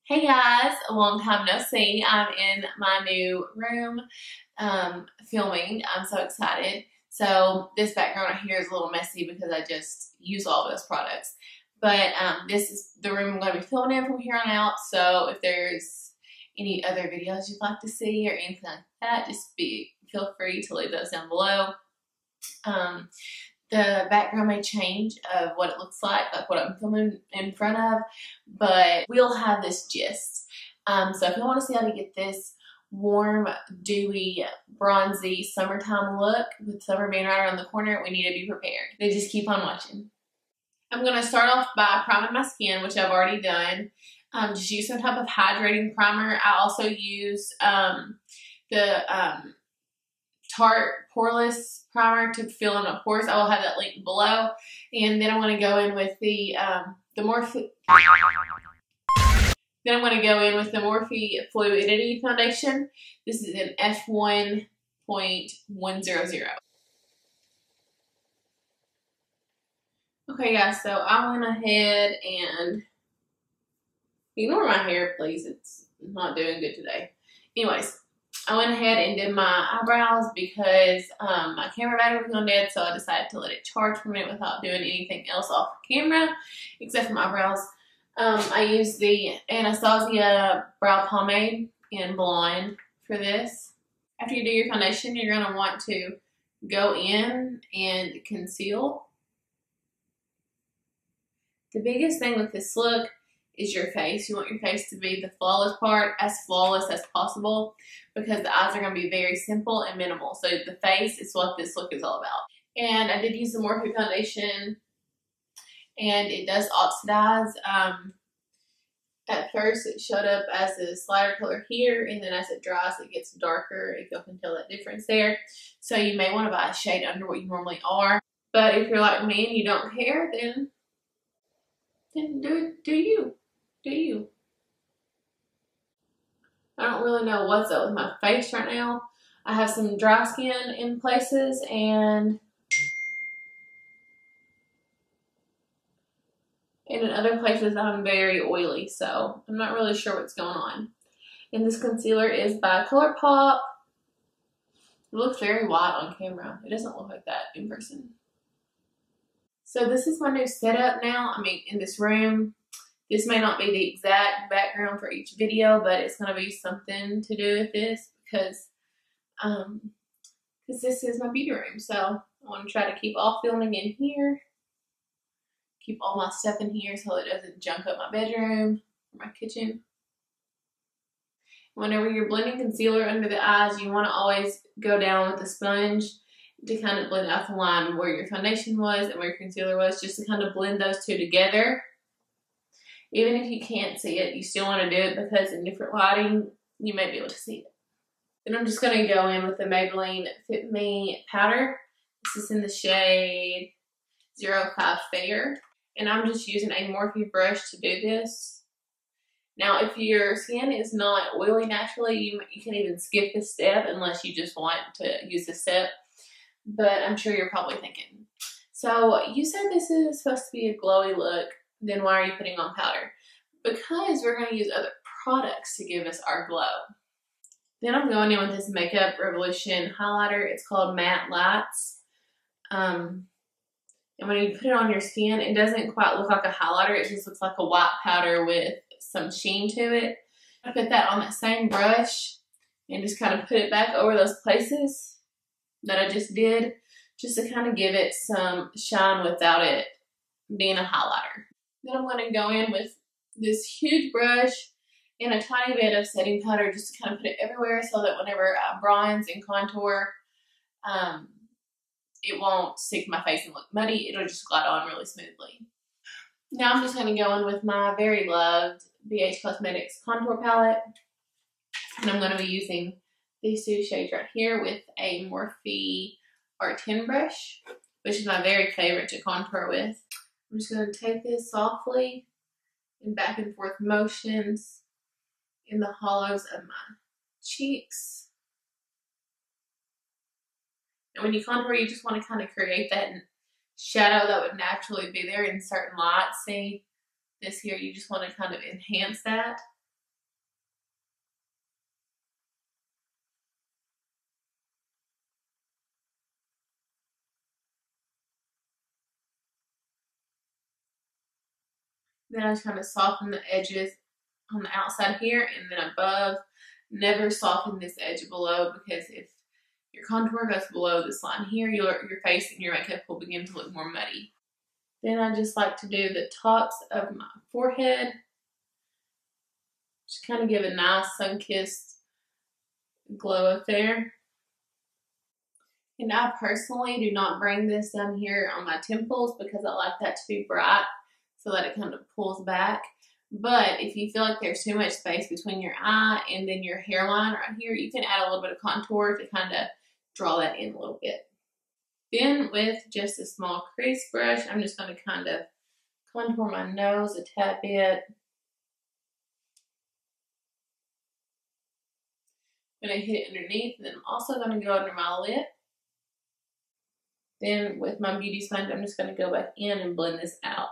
Hey guys, a long time no see. I'm in my new room filming. I'm so excited. So this background right here is a little messy because I just use all those products. But this is the room I'm going to be filming in from here on out. So if there's any other videos you'd like to see or anything like that, feel free to leave those down below. The background may change of what it looks like what I'm filming in front of, but we'll have this gist. So if you want to see how to get this warm, dewy, bronzy, summertime look with summer being right around the corner, we need to be prepared. Then just keep on watching. I'm going to start off by priming my skin, which I've already done. Just use some type of hydrating primer. I also use the Tarte poreless primer to fill in my pores. I will have that link below. And then I'm going to go in with the morphe. Then I'm going to go in with the Morphe Fluidity foundation. This is an F1.100. Okay, guys. So I went ahead and ignore my hair, please. It's not doing good today. Anyways. I went ahead and did my eyebrows because my camera battery was going dead, so I decided to let it charge for a minute without doing anything else off camera except for my eyebrows. I used the Anastasia brow pomade in blonde for this. After you do your foundation, you're going to want to go in and conceal. The biggest thing with this look is your face. You want your face to be the flawless part, as flawless as possible, because the eyes are going to be very simple and minimal. So the face is what this look is all about. And I did use the Morphe foundation, and it does oxidize. At first it showed up as a slighter color here, and then as it dries it gets darker, if you can tell that difference there. So you may want to buy a shade under what you normally are. But if you're like me and you don't care, then do you. Do you? I don't really know what's up with my face right now. I have some dry skin in places and in other places I'm very oily, so I'm not really sure what's going on. And this concealer is by Colourpop. It looks very white on camera. It doesn't look like that in person. So this is my new setup now. I mean, in this room. This may not be the exact background for each video, but it's going to be something to do with this because this is my beauty room. So I want to try to keep all filming in here. Keep all my stuff in here so it doesn't junk up my bedroom or my kitchen. Whenever you're blending concealer under the eyes, you want to always go down with a sponge to kind of blend out the line where your foundation was and where your concealer was, just to kind of blend those two together. Even if you can't see it, you still want to do it because in different lighting, you may be able to see it. Then I'm just going to go in with the Maybelline Fit Me powder. This is in the shade 05 Fair. And I'm just using a Morphe brush to do this. Now, if your skin is not oily naturally, you can even skip this step unless you just want to use this step. But I'm sure you're probably thinking, so you said this is supposed to be a glowy look. Then why are you putting on powder? Because we're going to use other products to give us our glow. Then I'm going in with this Makeup Revolution highlighter. It's called Matte Lights. And when you put it on your skin, it doesn't quite look like a highlighter. It just looks like a white powder with some sheen to it. I put that on that same brush and just kind of put it back over those places that I just did, just to kind of give it some shine without it being a highlighter. Then I'm going to go in with this huge brush and a tiny bit of setting powder just to kind of put it everywhere so that whenever I bronze and contour, it won't stick to my face and look muddy. It'll just glide on really smoothly. Now I'm just going to go in with my very loved BH Cosmetics contour palette. And I'm going to be using these two shades right here with a Morphe R10 brush, which is my very favorite to contour with. I'm just going to take this softly in back and forth motions in the hollows of my cheeks. And when you contour, you just want to kind of create that shadow that would naturally be there in certain lights. See this here, you just want to kind of enhance that. Then I just kind of soften the edges on the outside here and then above. Never soften this edge below, because if your contour goes below this line here, your face and your makeup will begin to look more muddy. Then I just like to do the tops of my forehead. Just kind of give a nice sun-kissed glow up there. And I personally do not bring this down here on my temples because I like that to be bright so that it kind of pulls back. But if you feel like there's too much space between your eye and then your hairline right here, you can add a little bit of contour to kind of draw that in a little bit. Then with just a small crease brush, I'm just going to kind of contour my nose a tad bit. I'm going to hit it underneath, and then I'm also going to go under my lip. Then with my beauty sponge, I'm just going to go back in and blend this out.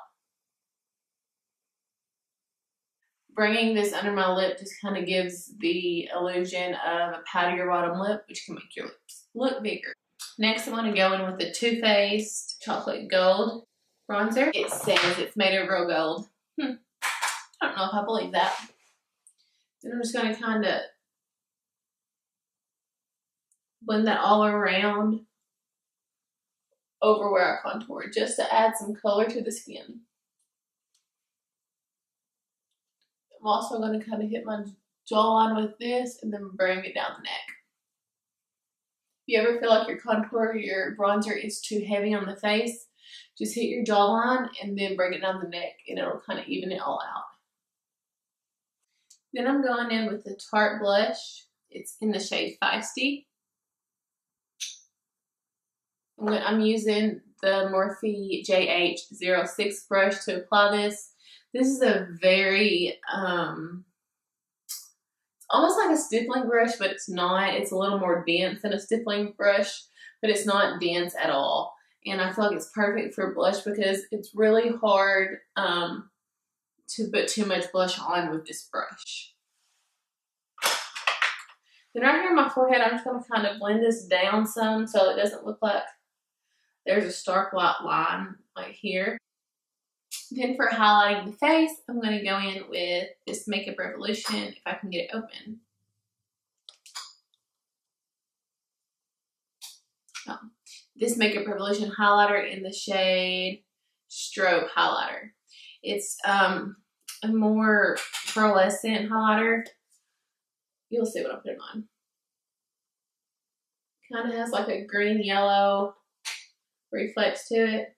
Bringing this under my lip just kind of gives the illusion of a poutier bottom lip, which can make your lips look bigger. Next, I'm going to go in with the Too Faced Chocolate Gold bronzer. It says it's made of real gold. I don't know if I believe that. Then I'm just going to kind of blend that all around over where I contour, just to add some color to the skin. I'm also going to kind of hit my jawline with this and then bring it down the neck. If you ever feel like your contour, your bronzer is too heavy on the face, just hit your jawline and then bring it down the neck, and it'll kind of even it all out. Then I'm going in with the Tarte blush. It's in the shade Feisty. I'm using the Morphe JH06 brush to apply this. This is a very, it's almost like a stippling brush, but it's not. It's a little more dense than a stippling brush, but it's not dense at all. And I feel like it's perfect for blush because it's really hard to put too much blush on with this brush. Then right here on my forehead, I'm just going to kind of blend this down some so it doesn't look like there's a stark white line right here. Then for highlighting the face, I'm going to go in with this Makeup Revolution, if I can get it open. This Makeup Revolution highlighter in the shade Strobe highlighter. It's a more pearlescent highlighter. You'll see what I'm putting on. Kind of has like a green yellow reflex to it.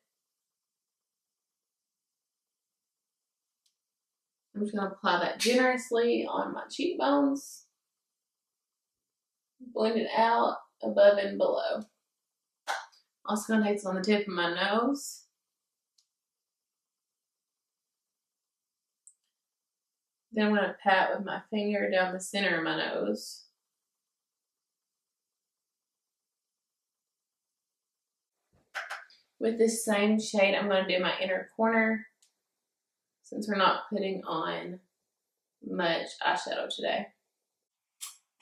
I'm just going to apply that generously on my cheekbones. Blend it out above and below. Also going to take this on the tip of my nose. Then I'm going to pat with my finger down the center of my nose. With this same shade, I'm going to do my inner corner, since we're not putting on much eyeshadow today.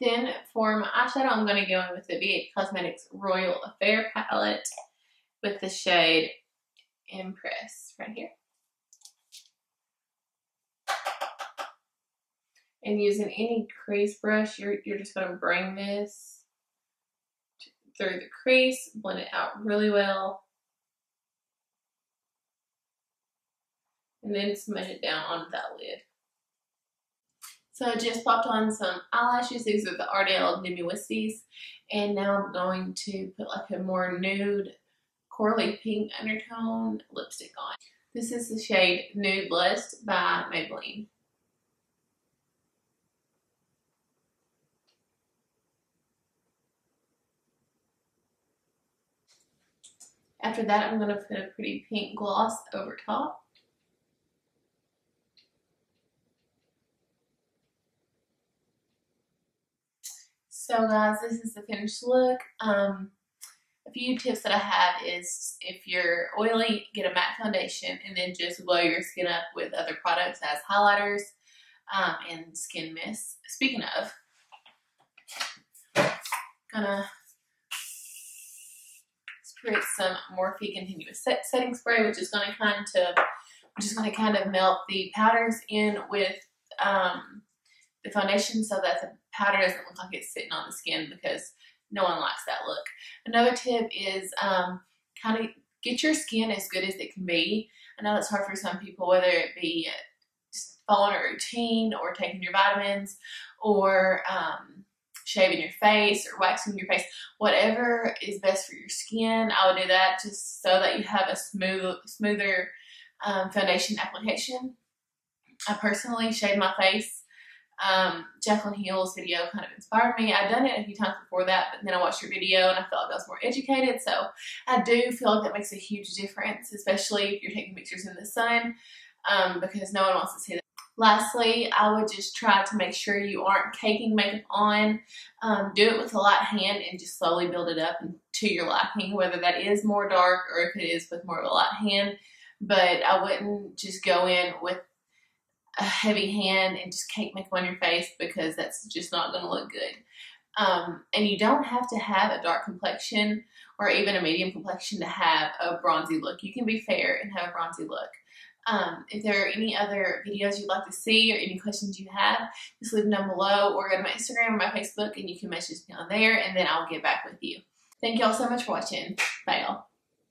Then for my eyeshadow, I'm going to go in with the BH Cosmetics Royal Affair palette with the shade Impress right here. And using any crease brush, you're just going to bring this through the crease, blend it out really well, and then smudge it down onto that lid. So I just popped on some eyelashes. These are the Ardell Demi Whispies, and now I'm going to put like a more nude corally pink undertone lipstick on. This is the shade Nude Blessed by Maybelline. After that, I'm going to put a pretty pink gloss over top. So guys, this is the finished look. A few tips that I have is if you're oily, get a matte foundation and then just glow your skin up with other products as highlighters and skin mist. Speaking of, gonna spritz some Morphe Continuous Setting Spray, which is going to kind of I'm just going to kind of melt the powders in with the foundation so that the powder doesn't look like it's sitting on the skin, because no one likes that look. Another tip is kind of get your skin as good as it can be. I know that's hard for some people, whether it be following a routine or taking your vitamins or shaving your face or waxing your face. Whatever is best for your skin, I would do that just so that you have a smoother foundation application. I personally shave my face. Jaclyn Hill's video kind of inspired me. I'd done it a few times before that, but then I watched her video and I felt like I was more educated. So I do feel like that makes a huge difference, especially if you're taking pictures in the sun, because no one wants to see that. Lastly, I would just try to make sure you aren't caking makeup on. Do it with a light hand and just slowly build it up to your liking, whether that is more dark or if it is with more of a light hand. But I wouldn't just go in with a heavy hand and just cake makeup on your face, because that's just not going to look good. And you don't have to have a dark complexion or even a medium complexion to have a bronzy look. You can be fair and have a bronzy look. If there are any other videos you'd like to see or any questions you have, just leave them down below or go to my Instagram or my Facebook and you can message me on there, and then I'll get back with you. Thank y'all so much for watching. Bye y'all.